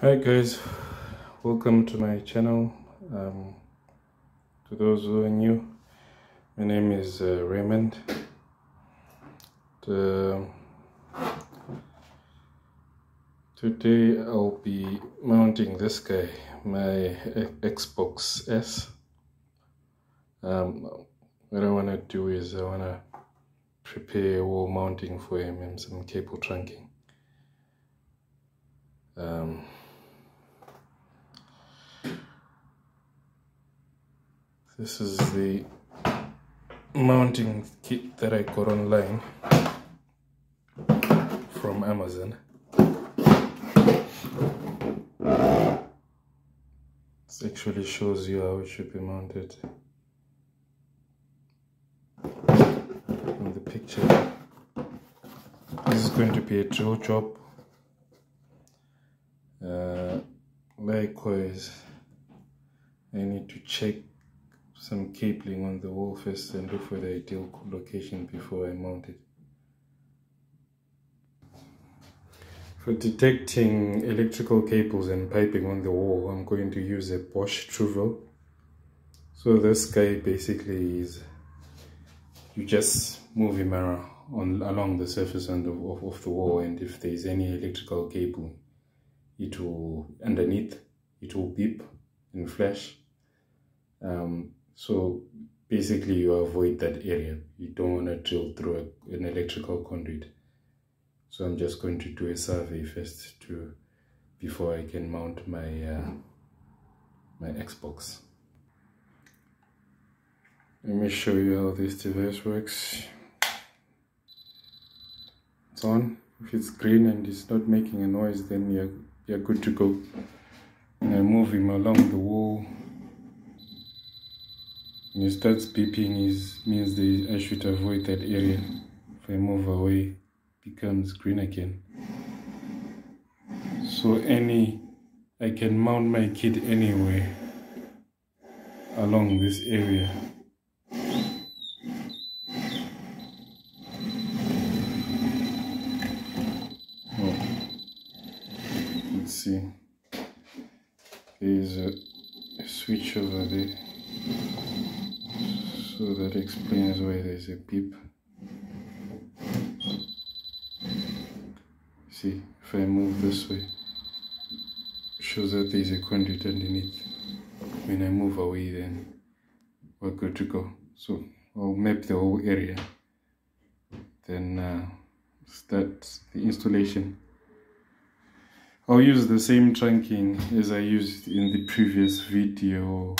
Hi guys, welcome to my channel. To those who are new, my name is Raymond. Today I'll be mounting this guy, my Xbox S. What I want to do is I want to prepare a wall mounting for him and some cable trunking. This is the mounting kit that I got online from Amazon. This actually shows you how it should be mounted in the picture. This is going to be a drill job. Likewise, I need to check some cabling on the wall first and look for the ideal location before I mount it. For detecting electrical cables and piping on the wall, I'm going to use a Bosch Truvel. So this guy basically is, you just move him around along the surface of the wall, and if there's any electrical cable, it will beep and flash. So basically you avoid that area. You don't want to drill through an electrical conduit. So I'm just going to do a survey first before I can mount my my Xbox. Let me show you how this device works. It's on. If it's green and it's not making a noise, then you're good to go. And I move him along the wall. When it starts beeping, means I should avoid that area. If I move away, it becomes green again. So I can mount my kit anywhere along this area. Let's see. There's a switch over there. So that explains why there's a beep. See, if I move this way, it shows that there's a conduit underneath. When I move away, then we're good to go. So I'll map the whole area, then start the installation. I'll use the same trunking as I used in the previous video.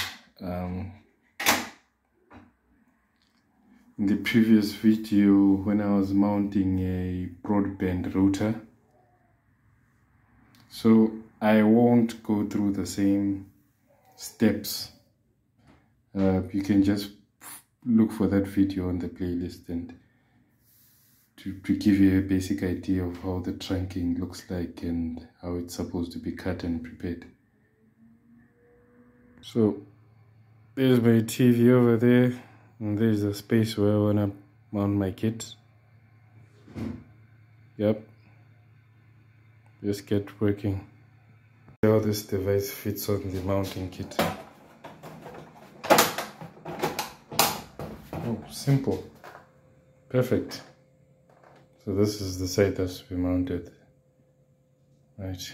In the previous video, when I was mounting a broadband router, so I won't go through the same steps. You can just look for that video on the playlist and to give you a basic idea of how the trunking looks like and how it's supposed to be cut and prepared. So there's my TV over there. And there's a space where I want to mount my kit. Yep. Just get working. See how this device fits on the mounting kit. Oh, simple. Perfect. So this is the side that's to be mounted. Right.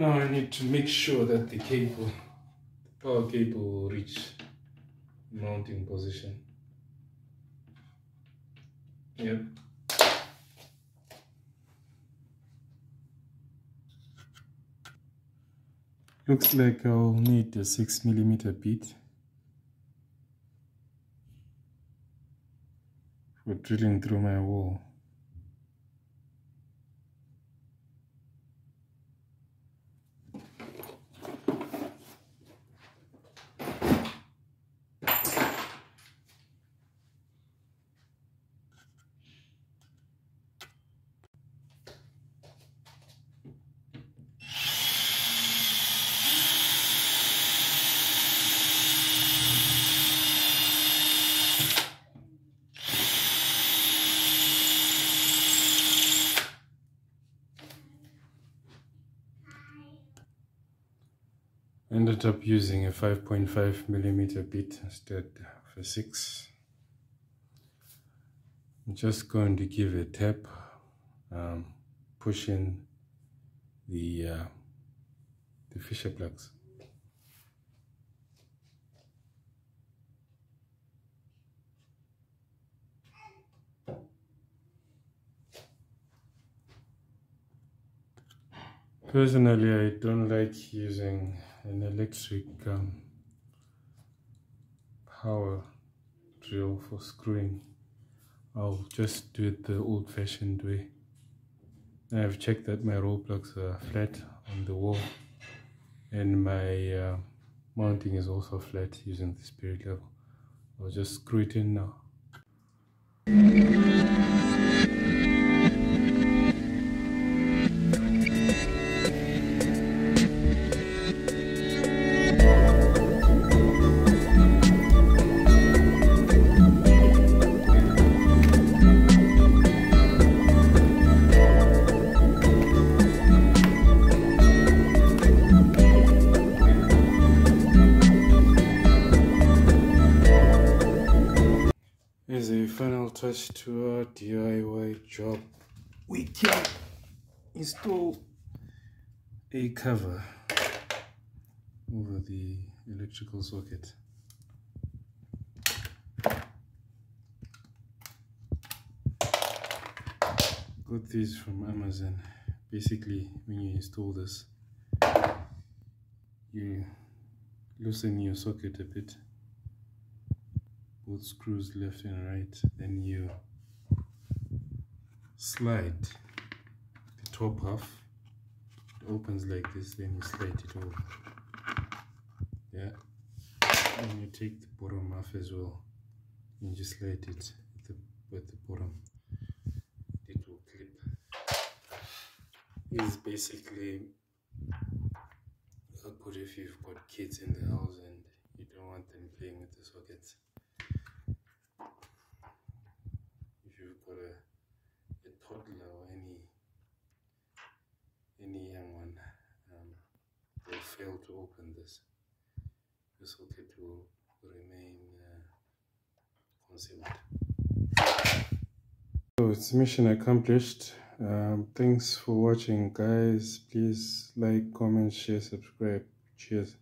Now I need to make sure that the power cable will reach mounting position. Yep. Looks like I'll need a 6mm bit for drilling through my wall. Ended up using a 5.5mm bit instead of a 6. I'm just going to give a tap, push in the fisher plugs. Personally, I don't like using an electric power drill for screwing. I'll just do it the old-fashioned way. I've checked that my roll plugs are flat on the wall, and my mounting is also flat using the spirit level. I'll just screw it in now. As a final touch to our DIY job, we can install a cover over the electrical socket. Got these from Amazon. Basically, when you install this, you loosen your socket a bit, both screws left and right, then you slide the top half. It opens like this, then you slide it over. Yeah, and you take the bottom half as well, and just slide it with the bottom. It will clip. This is basically good if you've got kids in the house and you don't want them playing with the sockets. If you've got a toddler or any young one, they'll fail to open this. The socket will remain concealed. So it's mission accomplished. Thanks for watching, guys. Please like, comment, share, subscribe. Cheers.